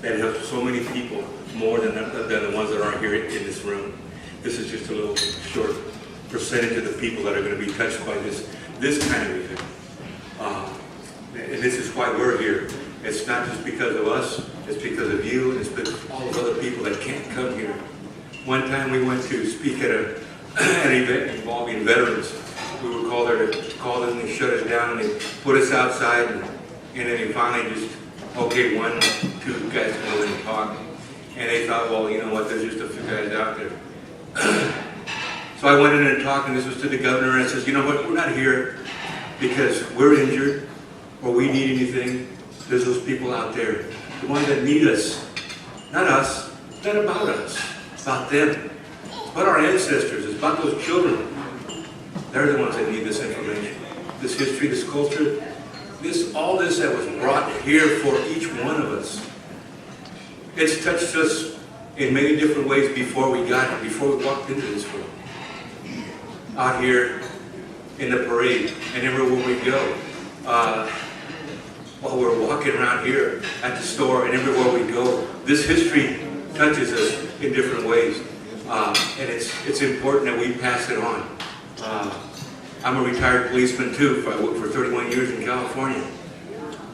that helps so many people, more than the ones that aren't here in this room. This is just a little short percentage of the people that are going to be touched by this kind of event. And this is why we're here. It's not just because of us, it's because of you, and it's because of all those other people that can't come here. One time we went to speak at an event involving veterans. We were called there to call them, and they shut us down, and they put us outside, and then they finally just, okay, 1, 2 guys come in and talk. And they thought, well, you know what, there's just a few guys out there. So I went in and talked, and this was to the governor, and I says, you know what, we're not here because we're injured or we need anything. There's those people out there, the ones that need us. Not us, it's not about us, it's about them. It's about our ancestors, it's about those children. They're the ones that need this information, this history, this culture, all this that was brought here for each one of us. It's touched us in many different ways before we got here, before we walked into this world. Out here in the parade and everywhere we go. While we're walking around here at the store and everywhere we go, this history touches us in different ways. And it's important that we pass it on. I'm a retired policeman too. I worked for 31 years in California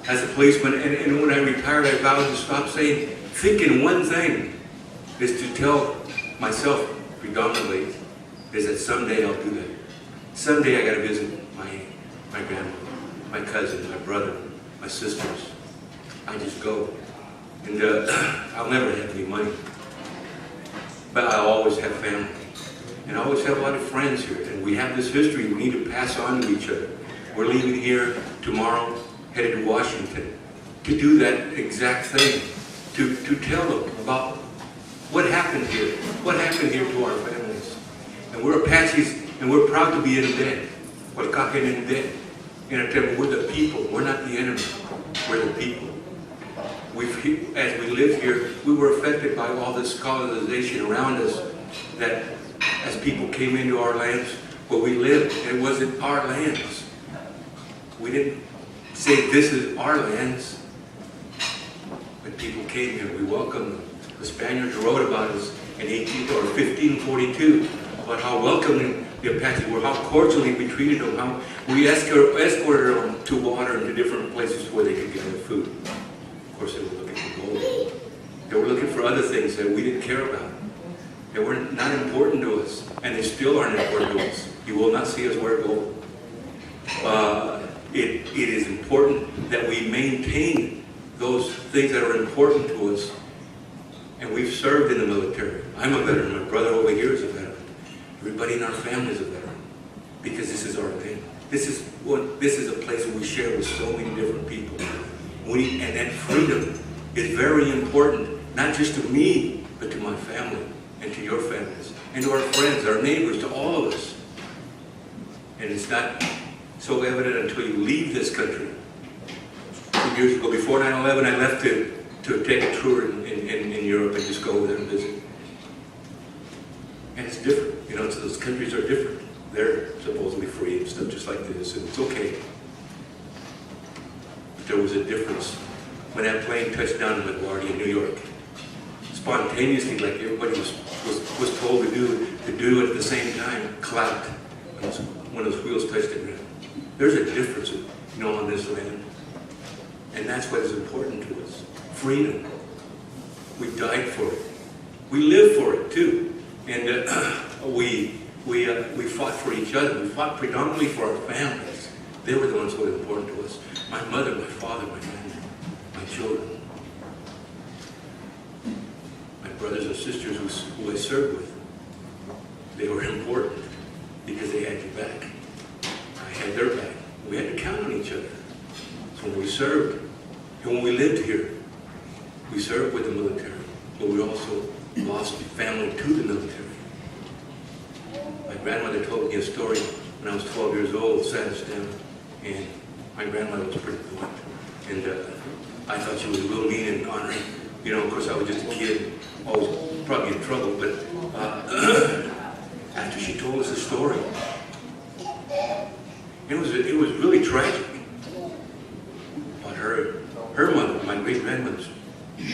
as a policeman. And when I retired, I vowed to stop thinking one thing is to tell myself predominantly is that someday I'll do that. Someday I got to visit my grandma, my cousin, my brother, my sisters. I just go. And I'll never have any money. But I'll always have family. And I always have a lot of friends here. And we have this history we need to pass on to each other. We're leaving here tomorrow, headed to Washington, to do that exact thing. To tell them about what happened here to our families. And we're Apaches, and we're proud to be in debt. We're the people. We're not the enemy. We're the people. As we live here, we were affected by all this colonization around us. That as people came into our lands, where we lived, it wasn't our lands. We didn't say this is our lands. When people came here, we welcomed them. The Spaniards wrote about us in 1542, about how welcoming the Apaches were, how cordially we treated them, how we escorted them to water and to different places where they could get their food. Of course, they were looking for gold. They were looking for other things that we didn't care about. They were not important to us, and they still aren't important to us. You will not see us wear gold. It is important that we maintain those things that are important to us. And we've served in the military. I'm a veteran. My brother over here is a veteran. Everybody in our family is a veteran. Because this is our thing. This is a place where we share with so many different people. And that freedom is very important, not just to me, but to my family, and to your families, and to our friends, our neighbors, to all of us. And it's not so evident until you leave this country. 2 years ago, before 9/11, I left to take a tour in Europe and just go over there and visit. And it's different, you know, those countries are different. They're supposedly free and stuff just like this, and it's okay. But there was a difference when that plane touched down in LaGuardia in New York. Spontaneously, like everybody was told to do it at the same time, clapped when those wheels touched the ground. There's a difference, you know, on this land. And that's what is important to us. Freedom. We died for it. We live for it too. And we fought for each other. We fought predominantly for our families. They were the ones who were important to us. My mother, my father, my family, my children. My brothers and sisters who I served with. They were important because they had your back. I had their back. We had to count on each other. So when we served, and when we lived here, we served with the military, but we also lost family to the military. My grandmother told me a story when I was 12 years old, sat us down, and my grandmother was pretty blunt. And I thought she was a little mean and honoring. You know, of course, I was just a kid, always probably in trouble, but after she told us the story, it was really tragic. But her mother, my great-grandmother's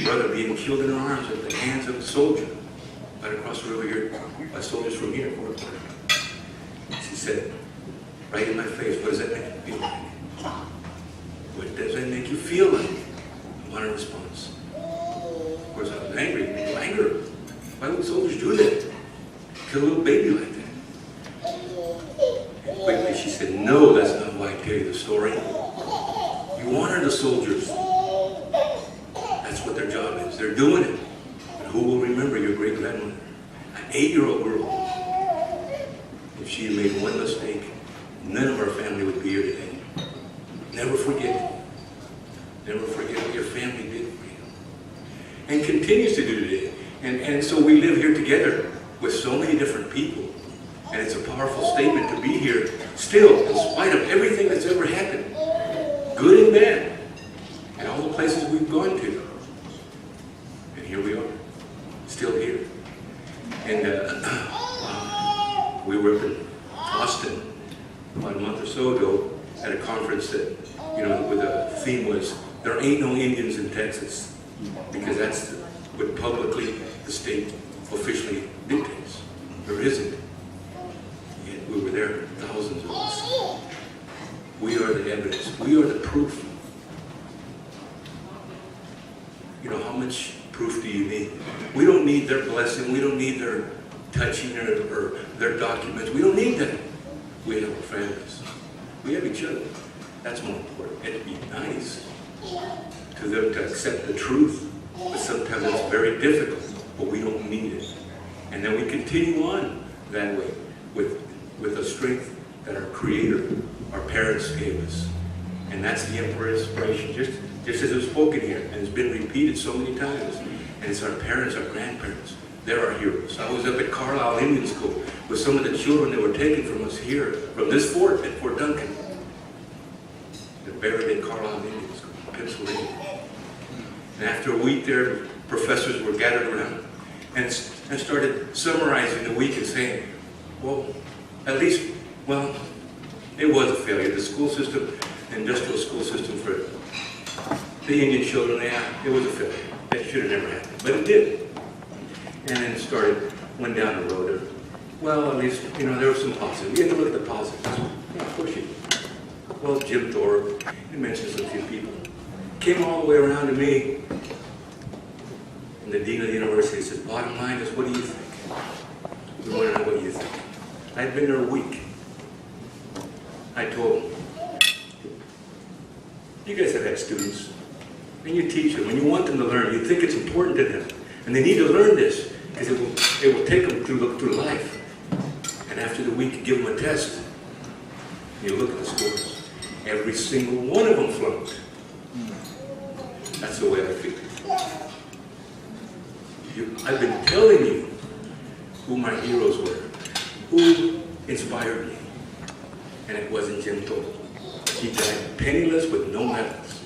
brother being killed in her arms at the hands of a soldier right across the river here, by soldiers from here. She said, right in my face, what does that make you feel like? What does that make you feel like? I want a response. Of course, I was angry. Anger. Why would soldiers do that? Kill a little baby like that? And quickly she said, no, that's not why I tell you the story. You honor the soldiers. That's what their job is. They're doing it. But who will remember your great-grandmother? An 8-year-old girl. If she had made one mistake, none of our family would be here today. Never forget. Never forget what your family did for you. And continues to do today. And so we live here together with so many different people. And it's a powerful statement to be here still, in spite of everything that's ever happened. Good and bad. And all the places we've gone to. And here we are. Still here. And we were up in Austin about a month or so ago at a conference that, where the theme was, there ain't no Indians in Texas, because that's what publicly the state officially dictates. There isn't. Yet we were there, thousands of us. We are the evidence. We are the proof. How much proof do you need? We don't need their blessing. We don't need their touching or their documents. We don't need that. We have our families. We have each other. That's more important. It'd be nice to them to accept the truth, but sometimes it's very difficult, but we don't need it. And then we continue on that way with the strength that our Creator, our parents gave us. And that's the Emperor's inspiration, just as it was spoken here, and it's been repeated so many times. And it's our parents, our grandparents. They're our heroes. I was up at Carlisle Indian School with some of the children that were taken from us here, from this fort at Fort Duncan. They're buried in Carlisle Indian School, Pennsylvania. And after a week there, professors were gathered around and started summarizing the week and saying, well, at least, it was a failure. The school system, the industrial school system for the Indian children, it was a failure. That should have never happened, but it did. And then went down the road of, at least, there was some positives. You had to look at the positives. Yeah, of course you did. Well, Jim Thorpe, he mentions a few people. Came all the way around to me, and the dean of the university said, bottom line is, what do you think? We want to know what you think. I'd been there a week. I told them, you guys have had students, and you teach them, and you want them to learn. You think it's important to them, and they need to learn this, because it will take them through life. And after the week, you give them a test. You look at the scores. Every single one of them flunked. That's the way I feel. I've been telling you who my heroes were, who inspired me. And it wasn't Jim Thorpe. He died penniless with no medals.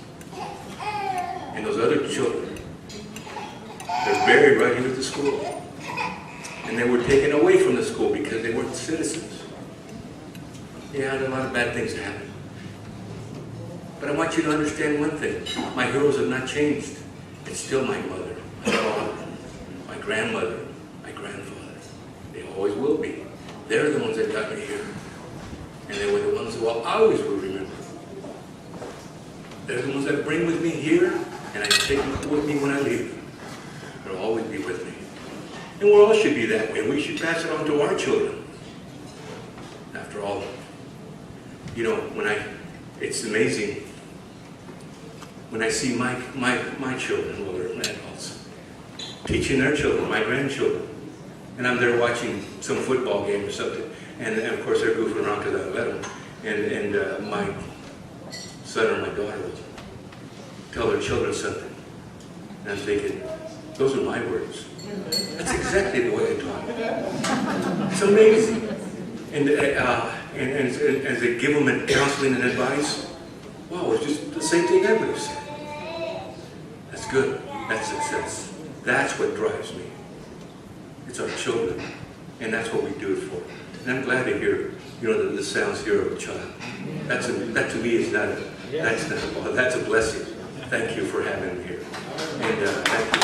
And those other children, they're buried right here at the school. And they were taken away from the school because they weren't citizens. Yeah, there are a lot of bad things to happen. But I want you to understand one thing. My heroes have not changed. It's still my mother, my father, my grandmother, my grandfather. They always will be. They're the ones that got me here. And they were the ones who I always will remember. They're the ones that bring with me here, and I take them with me when I leave. They'll always be with me. And we all should be that way. We should pass it on to our children. After all, it's amazing when I see my children, well, they're adults, teaching their children, my grandchildren, and I'm there watching some football game or something, and of course they're goofing around because I let them, and my son or my daughter will tell their children something, and I'm thinking, those are my words. That's exactly the way I talk. It's amazing. And as they give them counseling and advice, wow, it's just the same thing I would have said. That's good. That's success. That's what drives me. It's our children, and that's what we do it for. And I'm glad to hear, the sounds here of a child. That to me is that's a blessing. Thank you for having me here, and thank you.